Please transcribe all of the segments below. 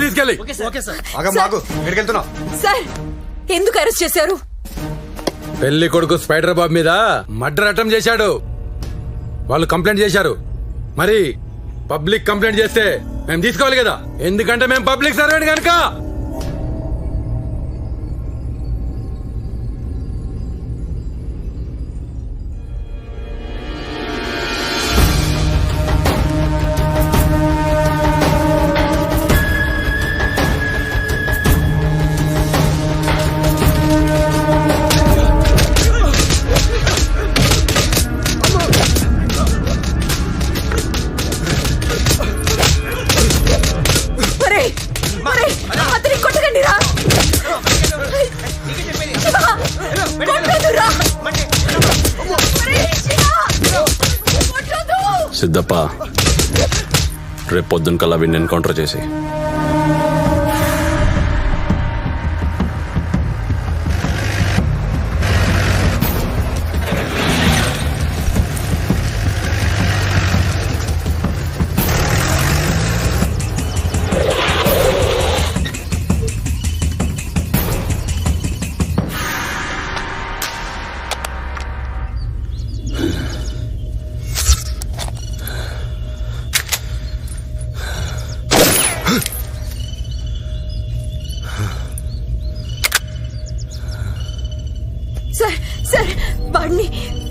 తీసుకెళ్ళి సార్ ఎందుకు అరెస్ట్ చేశారు? పెళ్లి కొడుకు స్పైడర్ బాబు మీద మర్డర్ అటెంప్ట్ చేశాడు. వాళ్ళు కంప్లైంట్ చేశారు. మరి పబ్లిక్ కంప్లైంట్ చేస్తే మేము తీసుకోవాలి కదా, ఎందుకంటే మేము పబ్లిక్ సర్వెంట్ కనుక. సిద్ధప్ప, రేపు పొద్దున్న కల్లా వీడిని ఎన్కౌంటర్ చేసి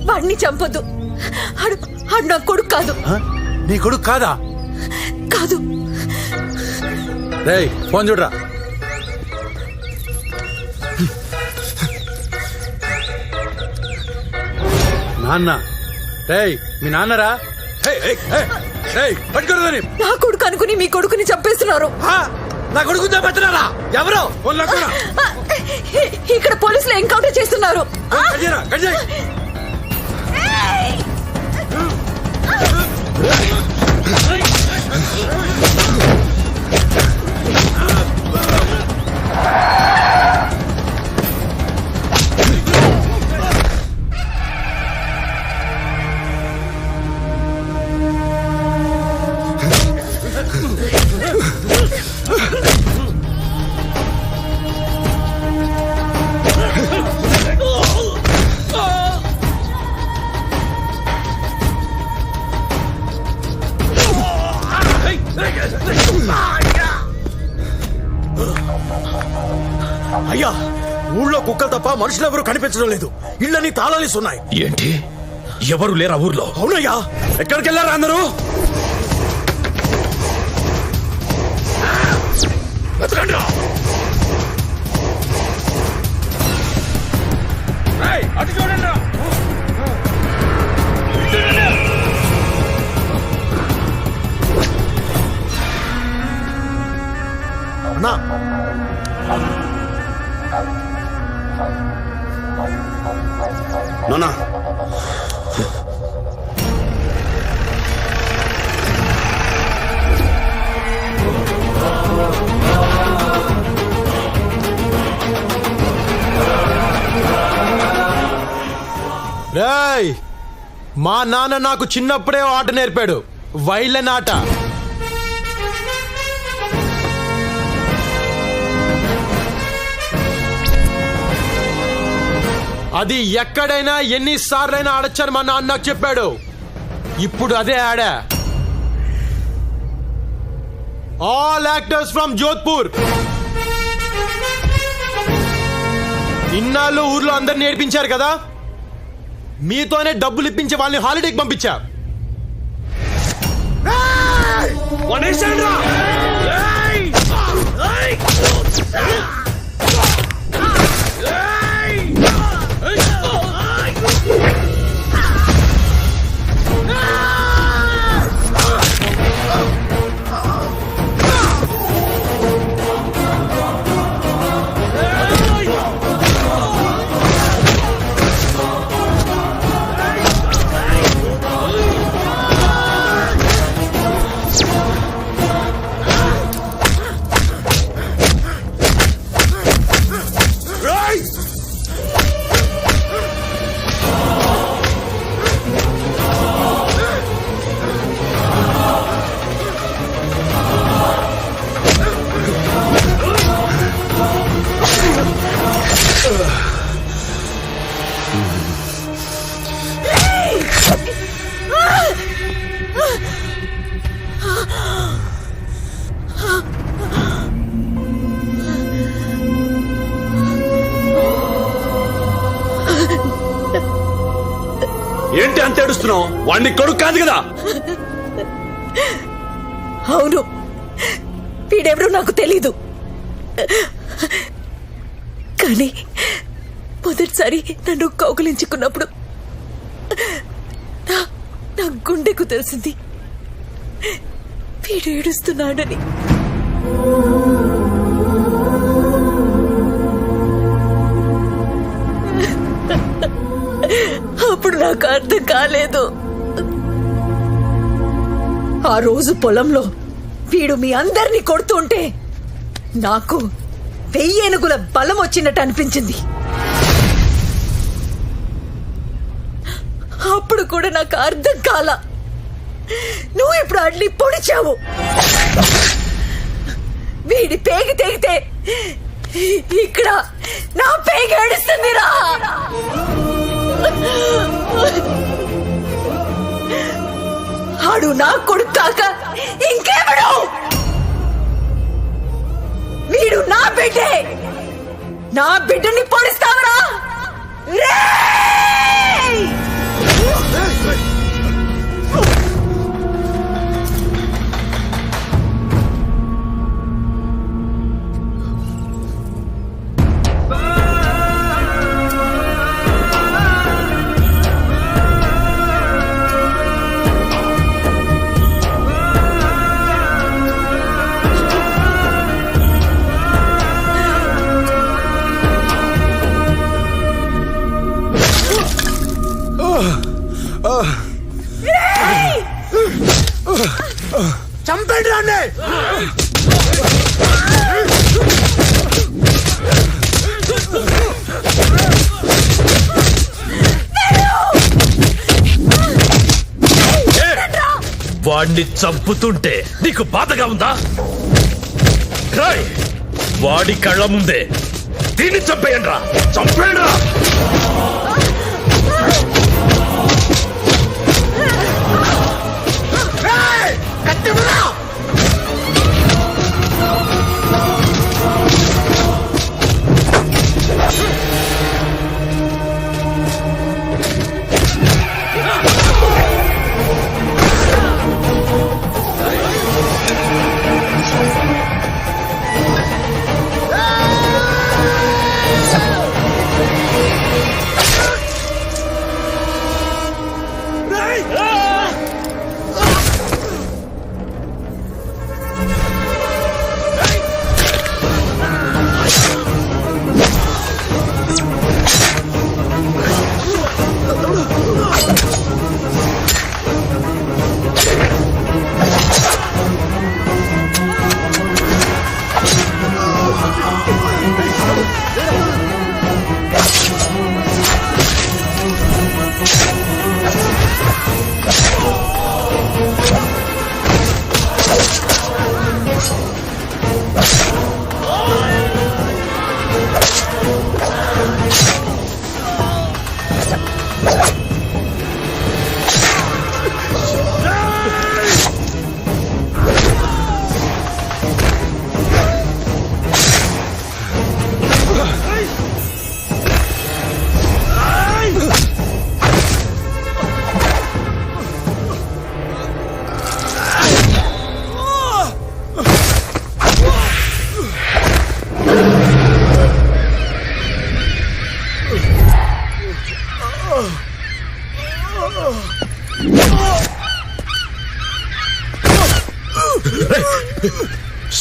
వాడిని చంపొద్దు. ఆడు నా కొడుకు కాదు. నీ కొడుకు కాదా? కాదు. రేయ్ ఫోన్ చూడరా. నాన్న, రేయ్ మీ నాన్నరా? పట్టుకోరదని నా కొడుకు అనుకుని మీ కొడుకుని చంపేస్తున్నారు. నా కొడుకు చంపేస్తున్నారా? ఎవరు? ఇక్కడ పోలీసులు ఎన్కౌంటర్ చేస్తున్నారు. అయ్యా, ఊళ్ళో కుక్కలు తప్ప మనుషులు ఎవరు కనిపించడం లేదు. ఇళ్ళని తాళాలిస్తున్నాయి. ఏంటి? ఎవరు లేరా ఊర్లో? అవునయ్యా. ఎక్కడికి వెళ్ళారా అందరూ? అటు చూడండి. అన్నా, నోనా రేయ్, మా నాన్న నాకు చిన్నప్పుడే ఆట నేర్పాడు, వైలెన్ ఆట. అది ఎక్కడైనా ఎన్నిసార్లైనా ఆడొచ్చని మా నాన్న నాకు చెప్పాడు. ఇప్పుడు అదే ఆడా. All actors from Jodhpur. ఇన్నాళ్ళు ఊర్లో అందరు నేర్పించారు కదా, మీతోనే డబ్బులు ఇప్పించి వాళ్ళని హాలిడేకి పంపించా. ఏంటి అంత ఏడుస్తున్నావు? వాడిని కొడుకు కాదు కదా. అవును, వీడెవరో నాకు తెలీదు. కానీ మొదటిసారి నన్ను కౌగిలించుకున్నప్పుడు నా గుండెకు తెలిసింది వీడు ఏడుస్తున్నాడని. అప్పుడు నాకు అర్థం కాలేదు. ఆ రోజు పొలంలో వీడు మీ అందరినీ కొడుతుంటే నాకు 1000 ఏనుగుల బలం వచ్చినట్టు అనిపించింది. అప్పుడు కూడా నాకు అర్థం కాల. నువ్వు ఇప్పుడు అడ్లి పొడిచావు. వీడి పేగి తెగితే ఇక్కడ నా పేగి ఏడుస్తుందిరా. ఆడు నా కొడుకు కాక ఇంకేమడు? వీడు నా బిడ్డే. నా బిడ్డని పొడిస్తావరా? రేయ్! చంపండి రాండి. వాడిని చంపుతుంటే నీకు బాధగా ఉందా? రాయ్, వాడి కళ్ళ ముందే దీన్ని చంపేయండి రా. చంపేయండి రా.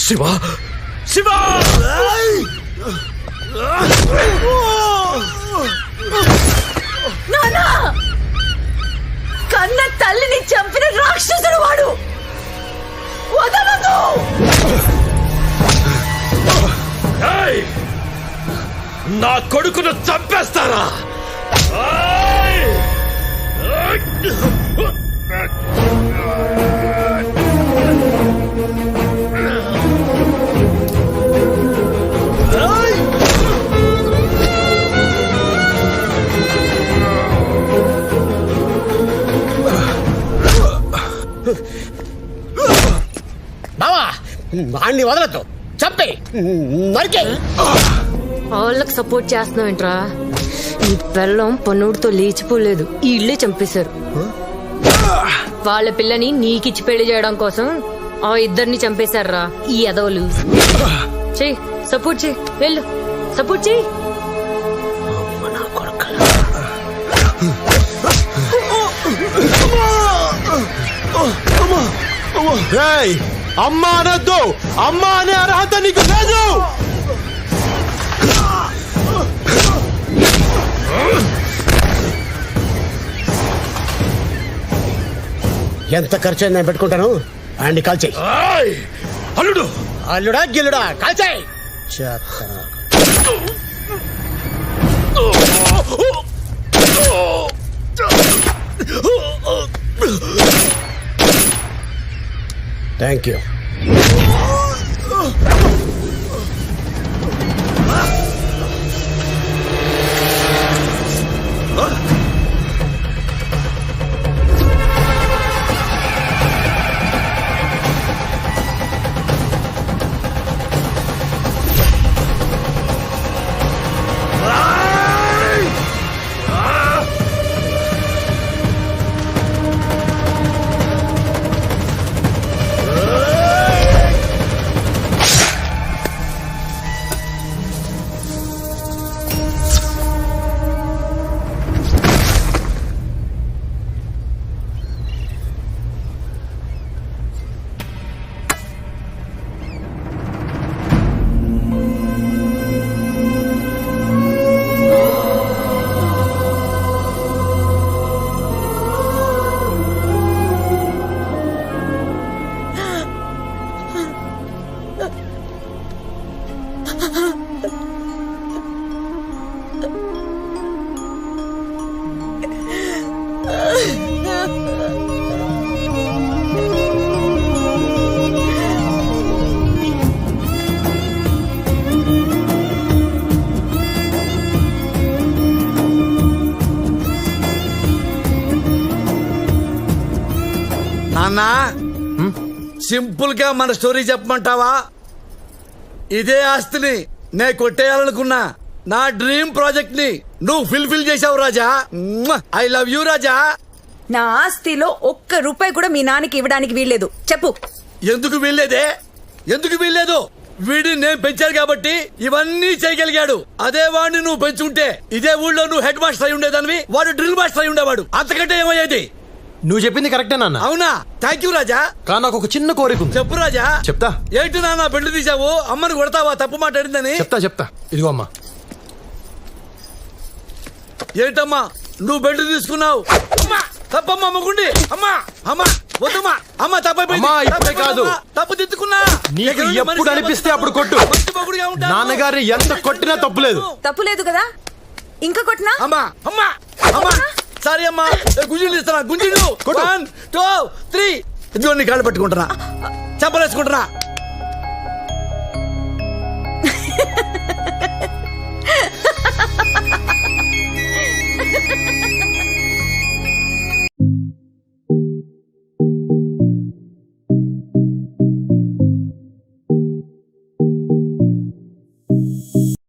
శివ, శివ! నానా, కన్న తల్లిని చంపిన రాక్షసుడు వాడు. వదలదు. ఏయ్! నా కొడుకును చంపేస్తారా? ఏయ్! బావా, వాణ్ణి వదలద్దు. చంపే, నరికే. వాళ్ళకి సపోర్ట్ చేస్తున్నావు ఏంట్రా? ఈ పెళ్ళం పన్నుడితో లేచిపోలేదు ఈ ఇల్లే చంపేశారు. వాళ్ళ పిల్లని నీకిచ్చి పెళ్లి చేయడం కోసం ఆ ఇద్దరిని చంపేశారా ఈ ఎదవలు. చెయ్యి, సపోర్ట్ చెయ్యి, వెళ్ళు సపోర్ట్ చెయ్యి. అమ్మా అనొద్దు, అమ్మా అనే అర్హత నీకు లేదు. ఎంత ఖర్చు అయింది నేను పెట్టుకుంటాను. అండ్ కాల్ చేయి. ఏయ్! అల్లుడు అల్లుడా గిల్లుడా కాల్ చేయి. Thank you. నాన్నా, సింపుల్ గా మన స్టోరీ చెప్పమంటావా? ఇదే ఆస్తిని నే కొట్టేయాలనుకున్నా నా డ్రీమ్ ప్రాజెక్ట్ ని నువ్వు ఫుల్ఫిల్ చేసావు రాజా. ఐ లవ్ యూ రాజా. నా ఆస్తిలో ఒక్క రూపాయి కూడా మీ నాన్నకి ఇవ్వడానికి వీల్లేదు. చెప్పు. ఎందుకు వీల్లేదే? ఎందుకు వీల్లేదు? వీడిని నేను పెంచాను కాబట్టి ఇవన్నీ చేయగలిగాడు. అదే వాడిని నువ్వు పెంచుంటే ఇదే ఊళ్ళో నువ్వు హెడ్ మాస్టర్ అయి ఉండేదానివి, వాడు డ్రిల్ మాస్టర్ అయి ఉండేవాడు. అంతకంటే ఏమయ్యేది? నువ్వు చెప్పింది కరెక్టే నాన్న. అవునా? థ్యాంక్ యూ రాజా. కానీ నాకు ఒక చిన్న కోరిక ఉంది. చెప్పు రాజా. చెప్తా. ఏంటి నాన్న పెళ్లి తీసావు? అమ్మని కొడతావా తప్పు మాట్లాడిందని? చెప్తా. ఇదిగో అమ్మా. ఏంటమ్మా నువ్వు బెల్ట్ తీసుకున్నావు? అమ్మా తప్పమ్మా అమ్మకుండి. అమ్మా అమ్మా వద్దమ్మా. అమ్మ అమ్మా, ఇప్పుడే కాదు. తప్పు తిట్టుకున్నా. నీకు ఎప్పుడు అనిపిస్తే అప్పుడు కొట్టు. నాన్నగారిని ఎంత కొట్టినా తప్పులేదు. తప్పులేదు కదా? ఇంకా కొట్టినా? అమ్మా అమ్మా అమ్మా సారీ అమ్మా. గుంజీలు ఇస్తానా? గుంజీలు. 1 2 3. ఇదిగో నీ కాళ్ళు పట్టుకుంటున్నా, చెప్పలేసుకుంటున్నా.